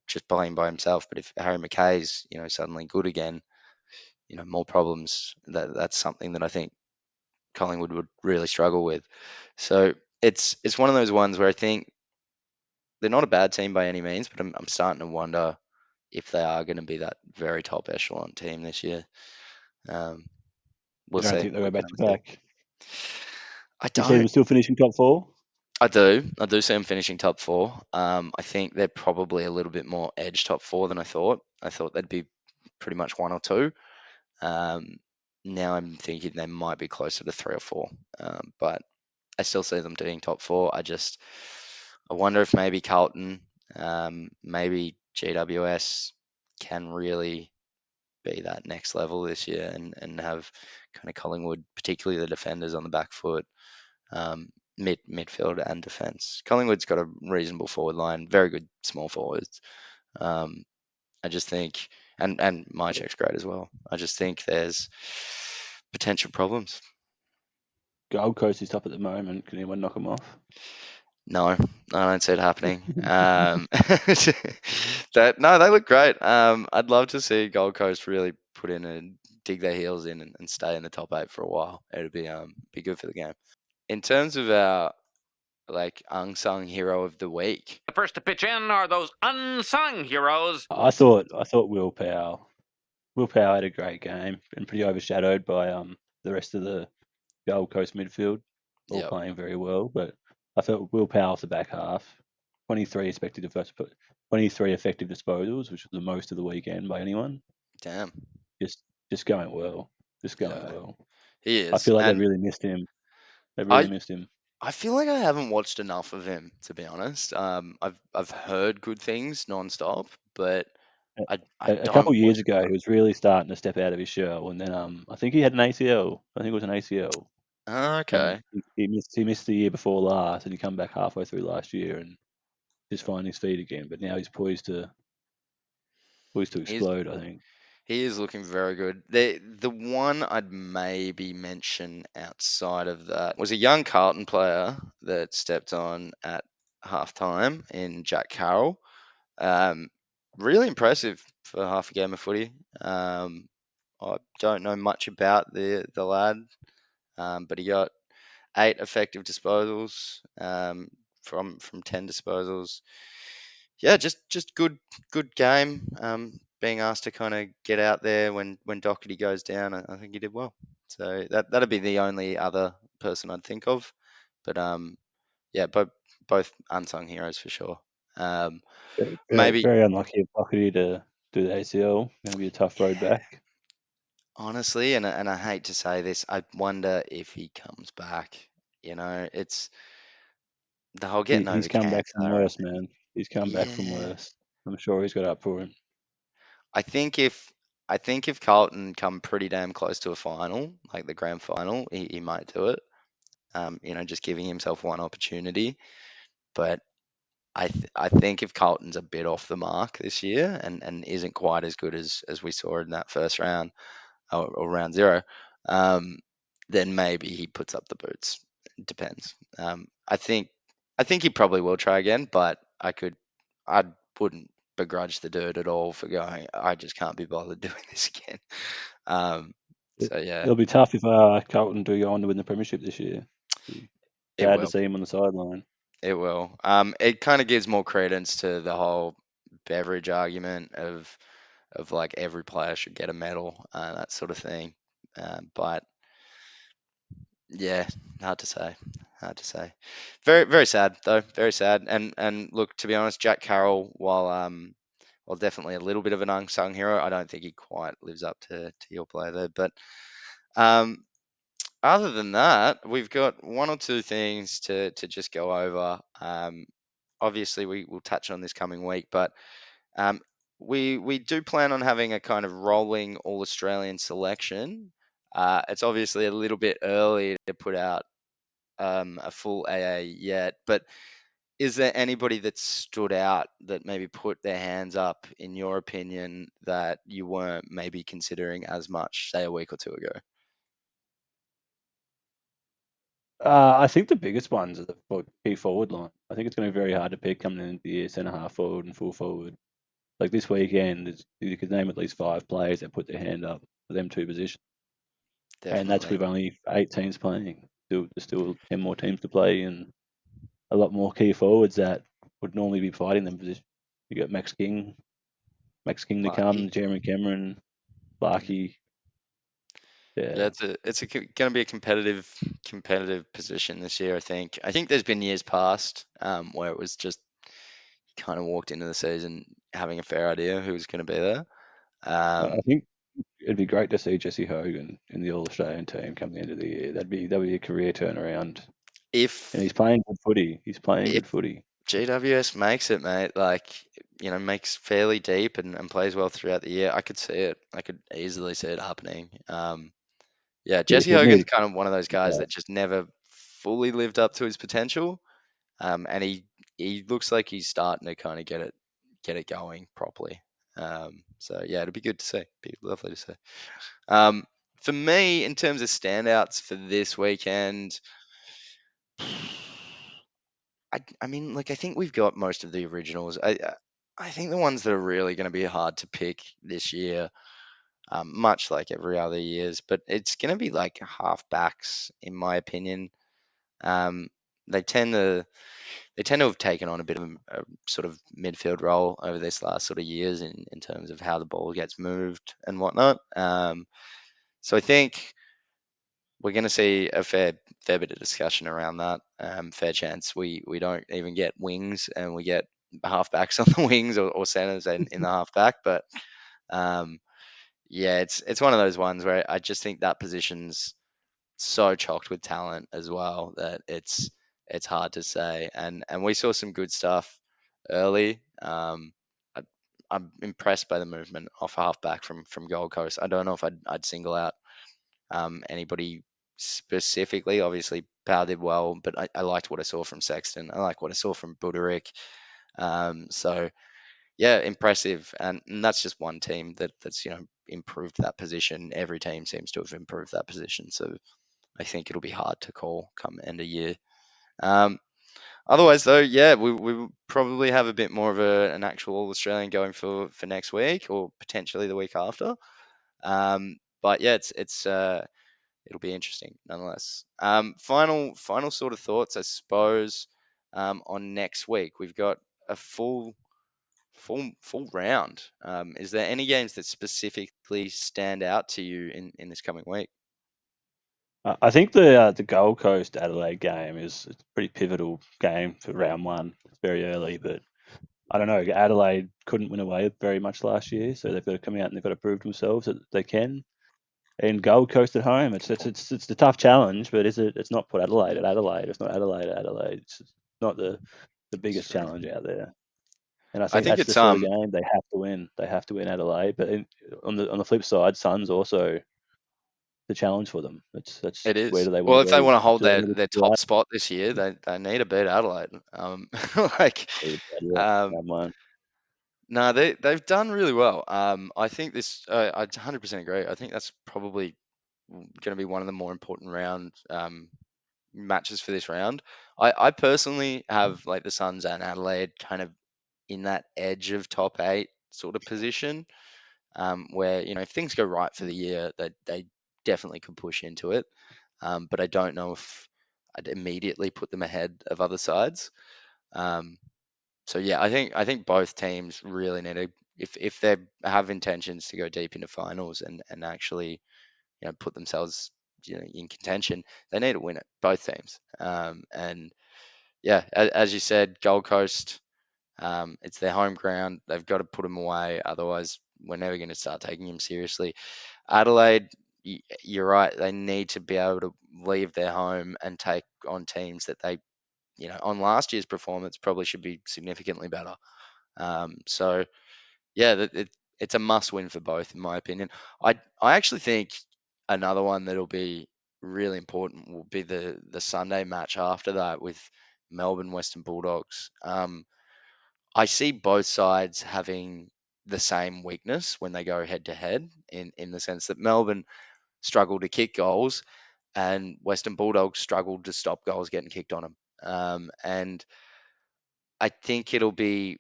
just playing by himself. But if Harry McKay's suddenly good again, more problems. That's something that I think Collingwood would really struggle with. So it's one of those ones where I think they're not a bad team by any means, but I'm starting to wonder if they are going to be that very top echelon team this year. Um, You we'll don't see. think they'll go We can back have to a see. back? I You see don't. them still finishing top 4? I do. I do see them finishing top 4. I think they're probably a little bit more edge top 4 than I thought. I thought they'd be pretty much 1 or 2. Um, Now I'm thinking they might be closer to 3 or 4. But I still see them doing top 4. I wonder if maybe Carlton, maybe GWS can really be that next level this year and have kind of Collingwood, particularly the defenders on the back foot, midfield and defence. Collingwood's got a reasonable forward line, very good small forwards. Um, I just think, and my check's great as well. I just think there's potential problems. Gold Coast is top at the moment. Can anyone knock them off? No, I don't see it happening. No, they look great. I'd love to see Gold Coast really put in and dig their heels in and stay in the top 8 for a while. It'd be good for the game. In terms of our like unsung hero of the week, The first to pitch in are those unsung heroes. I thought Will Powell. Will Powell had a great game and pretty overshadowed by the rest of the Gold Coast midfield, all yep, playing very well. But I felt Will Powell the back half, 23 effective disposals, which was the most of the weekend by anyone. damn, Just just going well, just going yeah, well. he I is, feel like they and really missed him. They really I missed him. I feel like I haven't watched enough of him to be honest. I've heard good things nonstop, but A, I a couple don't years watch ago, enough. he was really starting to step out of his shell, and then I think he had an ACL. I think it was an ACL, and Okay, he missed the year before last, and he come back halfway through last year and just find his feet again. But now he's poised to he's explode. I think. he is looking very good. The one I'd maybe mention outside of that was a young Carlton player that stepped on at halftime in Jack Carroll. Um, Really impressive for half a game of footy. I don't know much about the lad, but he got 8 effective disposals, from 10 disposals. Yeah, just good game. Being asked to kind of get out there when Doherty goes down, I think he did well. So that'd be the only other person I'd think of. But yeah, both unsung heroes for sure. Um, Very, very, Maybe very unlucky of Doherty to do the ACL. Going to be a tough road yeah, back. honestly, and I hate to say this, I wonder if he comes back. It's the whole getting He's over come back cancer from and worse, man. He's come back from yeah. worse. I'm sure he's got up for him. I think if Carlton come pretty damn close to a final, like the grand final, he might do it. just giving himself one opportunity. But I think if Carlton's a bit off the mark this year and isn't quite as good as we saw in that first round or round zero, um, then maybe he puts up the boots. It depends. I think he probably will try again, but I wouldn't begrudge the dude at all for going. I just can't be bothered doing this again. Um, so yeah, It'll be tough if Carlton do go on to win the premiership this year. Be it sad to will. see him on the sideline. It will. It kind of gives more credence to the whole beverage argument of like every player should get a medal, that sort of thing. But yeah, hard to say. Hard to say. Very very sad though. Very sad. And look, to be honest, Jack Carroll, while definitely a little bit of an unsung hero, I don't think he quite lives up to your play there. But um, other than that, we've got one or two things to just go over. Obviously, we will touch on this coming week, but um, we do plan on having a kind of rolling All Australian selection. It's obviously a little bit early to put out a full AA yet, but is there anybody that stood out that maybe put their hands up, in your opinion, that you weren't maybe considering as much, say, a week or two ago? I think the biggest ones are the key forward line. I think it's going to be very hard to pick coming into the year, centre half forward and full forward. Like this weekend, you could name at least 5 players that put their hand up for them 2 positions, and that's Definitely. with only 8 teams playing. There's still 10 more teams to play, and a lot more key forwards that would normally be fighting them position. You got Max King to come, Lucky. Jeremy Cameron, Mm. Larky. Yeah, Yeah, it's going to be a competitive position this year. I think there's been years past where it was just kind of walked into the season having a fair idea who was going to be there. I Um, think it'd be great to see Jesse Hogan in the All Australian team come the end of the year. That'd be a career turnaround, and if he's playing good footy. He's playing if good footy. GWS makes it, mate, like makes fairly deep and plays well throughout the year, I could see it. I could easily see it happening. Yeah, Yeah, Jesse he'd Hogan's need. kind of one of those guys Yeah, that just never fully lived up to his potential. And he looks like he's starting to kind of get it going properly. So yeah, it'll be good to see. Be lovely to see. Um, for me, in terms of standouts for this weekend, I mean, like I think we've got most of the originals. I think the ones that are really going to be hard to pick this year, much like every other years, but it's going to be like half backs, in my opinion. Um, they tend to they tend to have taken on a bit of a sort of midfield role over this last sort of years in terms of how the ball gets moved and whatnot. So I think we're going to see a fair bit of discussion around that. Fair chance we don't even get wings and we get halfbacks on the wings or centers in the halfback. But um, yeah, it's one of those ones where I just think that position's so chocked with talent as well that it's hard to say. And we saw some good stuff early. I, I'm impressed by the movement off halfback from Gold Coast. I don't know if I'd single out anybody specifically. Obviously, Power did well, but I liked what I saw from Sexton. I like what I saw from Buderick. So yeah, impressive, and that's just one team that's improved that position. Every team seems to have improved that position. So I think it'll be hard to call come end of year. Um, Otherwise, though, yeah, we will probably have a bit more of an actual All Australian going for next week or potentially the week after. But yeah, it'll be interesting nonetheless. Final sort of thoughts, I suppose, on next week. We've got a full round. Is there any games that specifically stand out to you in this coming week? I think the Gold Coast Adelaide game is it's a pretty pivotal game for round one. It's very early, but I don't know. Adelaide couldn't win away very much last year, so they've got to come out and they've got to prove to themselves that they can. And Gold Coast at home, it's a tough challenge, but is it? It's not Port Adelaide at Adelaide. It's not Adelaide at Adelaide. It's not the It's biggest true. challenge out there. And I I think think that's the it's sort of game they have to win. They have to win Adelaide. But on the flip side, Suns also the challenge for them. That's It where is. do they want Well, to if they go? want to hold Do they their, want to their be top right? spot this year, they need to beat Adelaide. Like, um, Round one. no, they've done really well. I think I 100% agree. I think that's probably going to be one of the more important matches for this round. I personally have like the Suns and Adelaide kind of in that edge of top eight sort of position, where if things go right for the year, they definitely could push into it. But I don't know if I'd immediately put them ahead of other sides. Um, so yeah, I think both teams really need to, if they have intentions to go deep into finals and actually put themselves in contention, they need to win it. Both teams. And yeah, as you said, Gold Coast, it's their home ground. They've got to put them away, otherwise we're never going to start taking them seriously. Adelaide, you're right. They need to be able to leave their home and take on teams that they, on last year's performance, probably should be significantly better. So yeah, it's a must win for both, in my opinion. I actually think another one that'll be really important will be the Sunday match after that with Melbourne Western Bulldogs. I see both sides having the same weakness when they go head to head, in the sense that Melbourne struggle to kick goals and Western Bulldogs struggle to stop goals getting kicked on them. And I think it'll be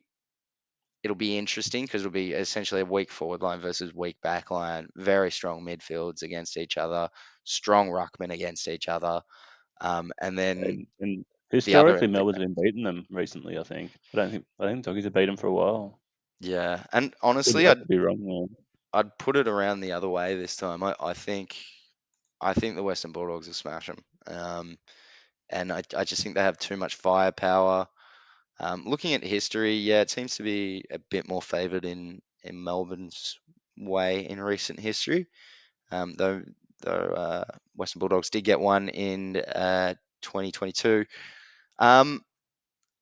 interesting because it'll be essentially a weak forward line versus weak back line, very strong midfields against each other, strong ruckmen against each other, and then And the other historically, end of the Melbourne's ground. been beating them recently. I think. I think Doggies have beat them for a while. Yeah, and I honestly, I'd could be wrong. Yeah. I'd put it around the other way this time. I think the Western Bulldogs will smash them, and I just think they have too much firepower. Looking at history, yeah, it seems to be a bit more favoured in Melbourne's way in recent history. Though Western Bulldogs did get one in 2022. Um,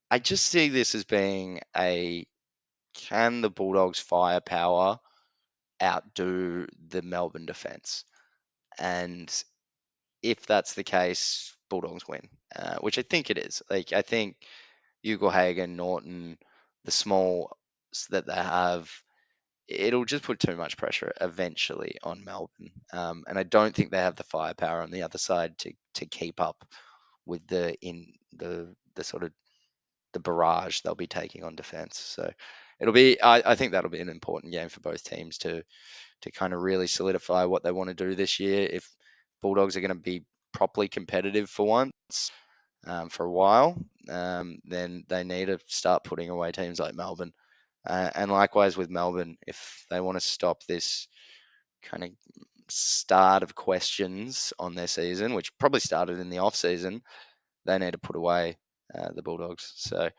I just see this as being can the Bulldogs' firepower outdo the Melbourne defence? And if that's the case, Bulldogs win, which I think it is. Like, I think Hagen, Norton, the small that they have, it'll just put too much pressure eventually on Melbourne. And I don't think they have the firepower on the other side to keep up with the sort of the barrage they'll be taking on defense. So I think that'll be an important game for both teams to kind of really solidify what they want to do this year. If Bulldogs are going to be properly competitive for once, for a while, then they need to start putting away teams like Melbourne. And likewise with Melbourne, if they want to stop this kind of start of questions on their season, which probably started in the off season, they need to put away the Bulldogs. So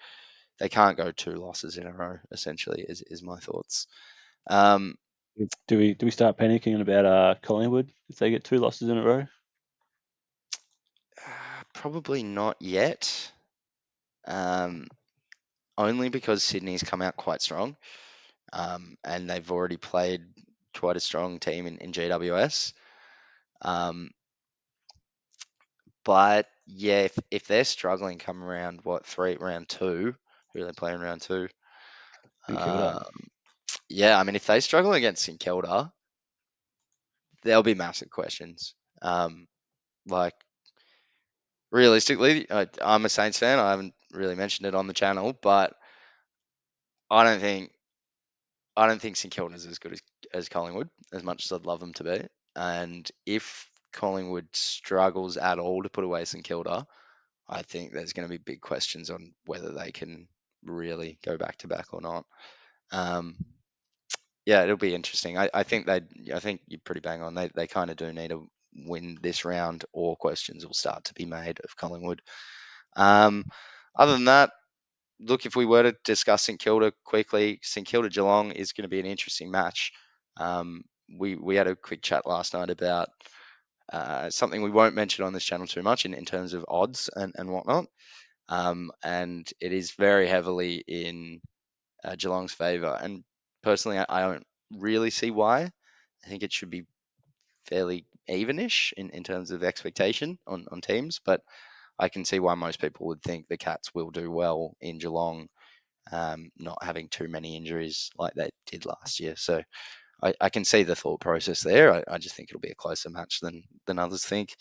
they can't go two losses in a row. Essentially, is my thoughts. Um, Do we start panicking about Collingwood if they get 2 losses in a row? Probably not yet. Um, Only because Sydney's come out quite strong, and they've already played quite a strong team in GWS. Um, but yeah, if they're struggling come around round two, who are they playing round two? St Kilda. Um, yeah, I mean, if they struggle against St Kilda, there'll be massive questions. Like realistically, I'm a Saints fan. I haven't really mentioned it on the channel, but I don't think I don't think St Kilda's as good as Collingwood, as much as I'd love them to be. And if Collingwood struggles at all to put away St Kilda, I think there's going to be big questions on whether they can really go back to back or not. Um, yeah, it'll be interesting. I think you're pretty bang on. They kind of do need to win this round, or questions will start to be made of Collingwood. Um, Other than that, look, if we were to discuss St Kilda quickly, St Kilda Geelong is going to be an interesting match. We had a quick chat last night about something we won't mention on this channel too much in terms of odds and whatnot. And it is very heavily in Geelong's favour. And personally, I don't really see why. I think it should be fairly evenish in terms of expectation on teams, but I can see why most people would think the Cats will do well in Geelong, not having too many injuries like they did last year. So I can see the thought process there. I just think it'll be a closer match than others think.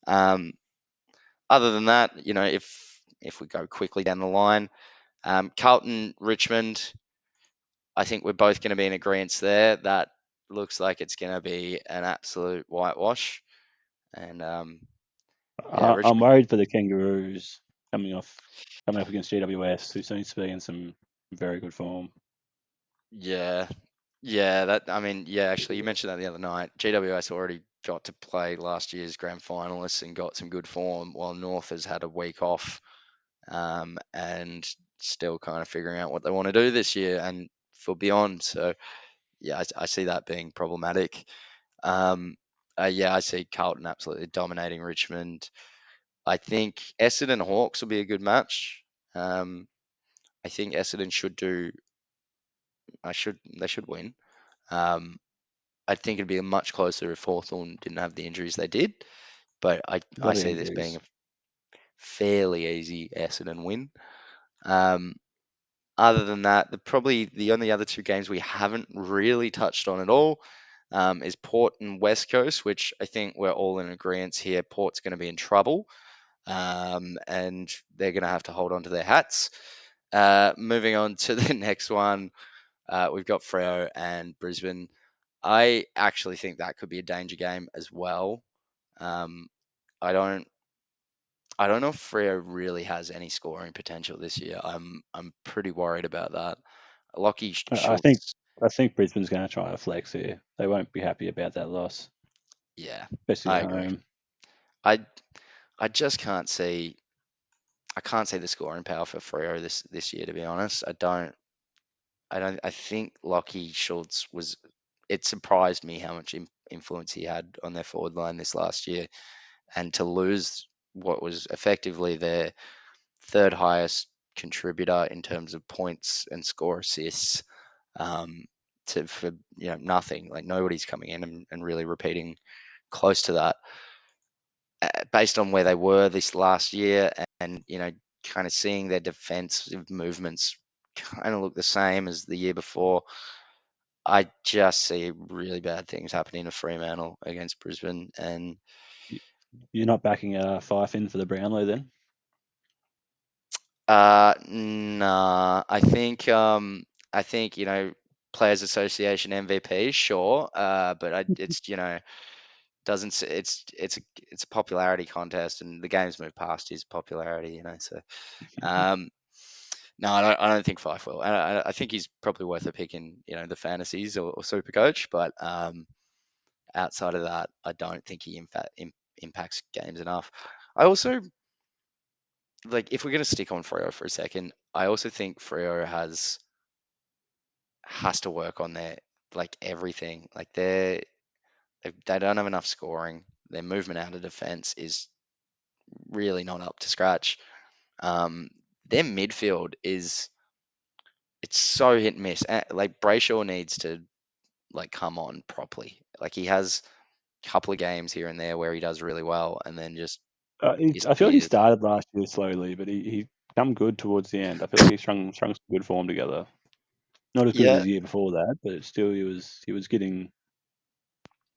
Um, Other than that, if we go quickly down the line, Carlton, Richmond, I think we're both going to be in agreement there. That looks like it's going to be an absolute whitewash. And yeah, I'm Richmond. worried for the Kangaroos coming up against GWS, who seems to be in some very good form. Yeah, yeah. That I mean, yeah. Actually, you mentioned that the other night. GWS already got to play last year's grand finalists and got some good form, while North has had a week off, and still kind of figuring out what they want to do this year and for beyond. So yeah, I see that being problematic. Um, yeah, I see Carlton absolutely dominating Richmond. I think Essendon Hawks will be a good match. Um, I think Essendon should do. They should win. Um, I think it'd be a much closer if Hawthorn didn't have the injuries they did. But A I lot of see this being injuries. a fairly easy Essendon win. Um, Other than that, probably the only other two games we haven't really touched on at all is Port and West Coast, which I think we're all in agreement here. Port's going to be in trouble, and they're going to have to hold on to their hats. Moving on to the next one, we've got Freo and Brisbane. I actually think that could be a danger game as well. Um, I don't I don't know if Freo really has any scoring potential this year. I'm pretty worried about that. Lockie I think Schultz, I think Brisbane's going to try to flex here. They won't be happy about that loss, yeah, especially I at agree. home. I I just can't see the scoring power for Freo this year, to be honest. I think Lockie Schultz was. It surprised me how much influence he had on their forward line this last year, and to lose what was effectively their third highest contributor in terms of points and score assists, um, for nothing. Like nobody's coming in and really repeating close to that, based on where they were this last year, and kind of seeing their defensive movements kind of look the same as the year before. I just see really bad things happening to Fremantle against Brisbane, and You're not backing Fife in for the Brownlow then? nah, I think Players Association MVP, sure, but it's doesn't it's a popularity contest, and the game's moved past his popularity, so um, no, I don't think Fife will. I think he's probably worth a pick in the fantasies or super coach, but outside of that, I don't think he impacts games enough. I also, like, if we're going to stick on Freo for a second, I also think Freo has to work on their, like, everything. Like, they don't have enough scoring. Their movement out of defense is really not up to scratch. Um, their midfield it's so hit and miss. Like, Brayshaw needs to, like, come on properly. Like, he has a couple of games here and there where he does really well, and then just I feel like he disappears. started last year slowly, but he come good towards the end. I feel like he strung some good form together. Not as good as Yeah, his year before that, but still he was getting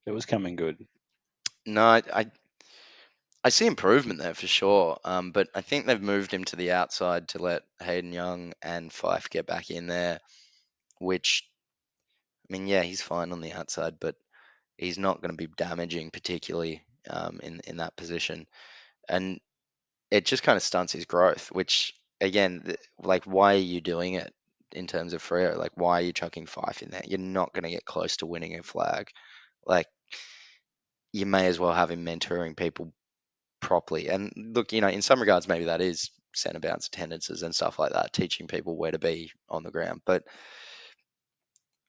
it was coming good. no, I see improvement there for sure. But I think they've moved him to the outside to let Hayden Young and Fife get back in there, which, I mean, yeah, he's fine on the outside, but he's not going to be damaging particularly, in that position, and it just kind of stunts his growth. Which, again, like, why are you doing it in terms of Freo? Like, why are you chucking Fife in there? You're not going to get close to winning a flag. Like, you may as well have him mentoring people properly. And look, in some regards, maybe that is centre bounce attendances and stuff like that, teaching people where to be on the ground. But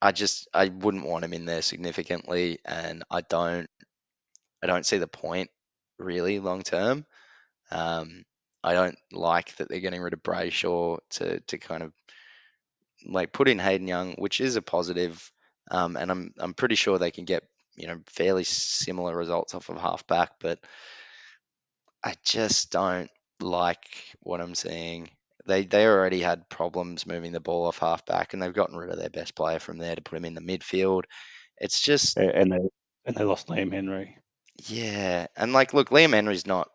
I wouldn't want him in there significantly, and I don't see the point really long term. Um, I don't like that they're getting rid of Brayshaw to kind of, like, put in Hayden Young, which is a positive. And I'm pretty sure they can get fairly similar results off of halfback, but I just don't like what I'm seeing. They already had problems moving the ball off halfback, and they've gotten rid of their best player from there to put him in the midfield. It's just, And they lost Liam Henry. yeah. And like, look, Liam Henry's not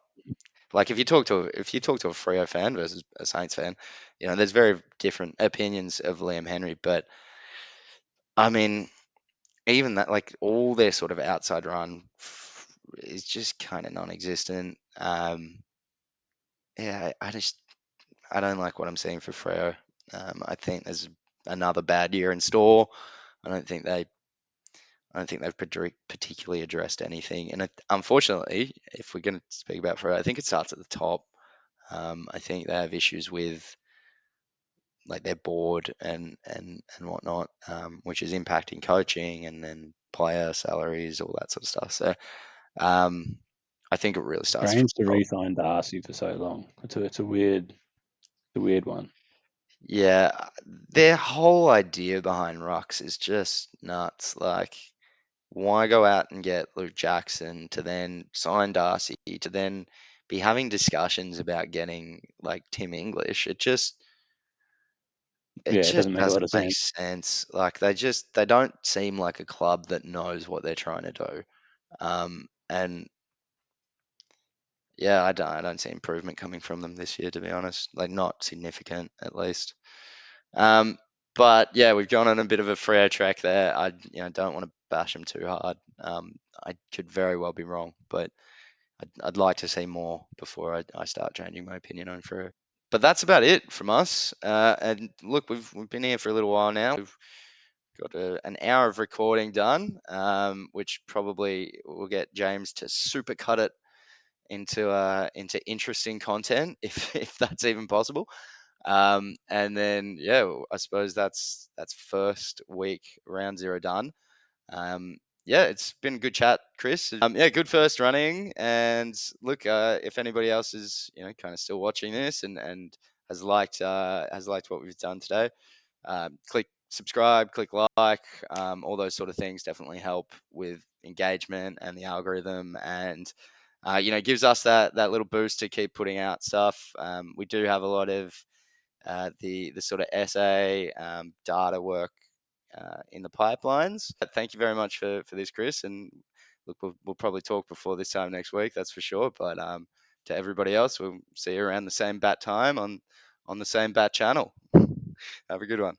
like, if you talk to a Freo fan versus a Saints fan, there's very different opinions of Liam Henry. But I mean, even that, like, all their sort of outside run is just kind of non-existent. Yeah, I don't like what I'm seeing for Freo. I think there's another bad year in store. I don't think they I don't think they've particularly addressed anything. And unfortunately, if we're going to speak about Freo, I think it starts at the top. I think they have issues with like their board and whatnot, which is impacting coaching and then player salaries, all that sort of stuff. So I think it really starts from Strange to the top. re-sign Darcy for so long. It's a weird one. Yeah, their whole idea behind Rux is just nuts. Like, why go out and get Luke Jackson to then sign Darcy to then be having discussions about getting like Tim English? It Yeah, it just doesn't make a lot doesn't of make sense. sense. Like, they don't seem like a club that knows what they're trying to do. And yeah, I don't see improvement coming from them this year, to be honest. Like, not significant at least. Um, but yeah, we've gone on a bit of a Freo track there. I don't want to bash them too hard. I could very well be wrong, but I'd like to see more before I start changing my opinion on Freo. But that's about it from us. And look, we've been here for a little while now. We've got an hour of recording done, which probably will get James to super cut it into interesting content, if that's even possible. And then yeah, I suppose that's first week round zero done. Yeah, it's been a good chat, Kris. Yeah, good first running. And look, if anybody else is kind of still watching this and has liked what we've done today, click subscribe, click like, all those sort of things definitely help with engagement and the algorithm, and gives us that little boost to keep putting out stuff. We do have a lot of the sort of essay data work in the pipelines. Thank you very much for this, Kris. And look, we'll probably talk before this time next week, that's for sure. But to everybody else, we'll see you around the same bat time on the same bat channel. Have a good one.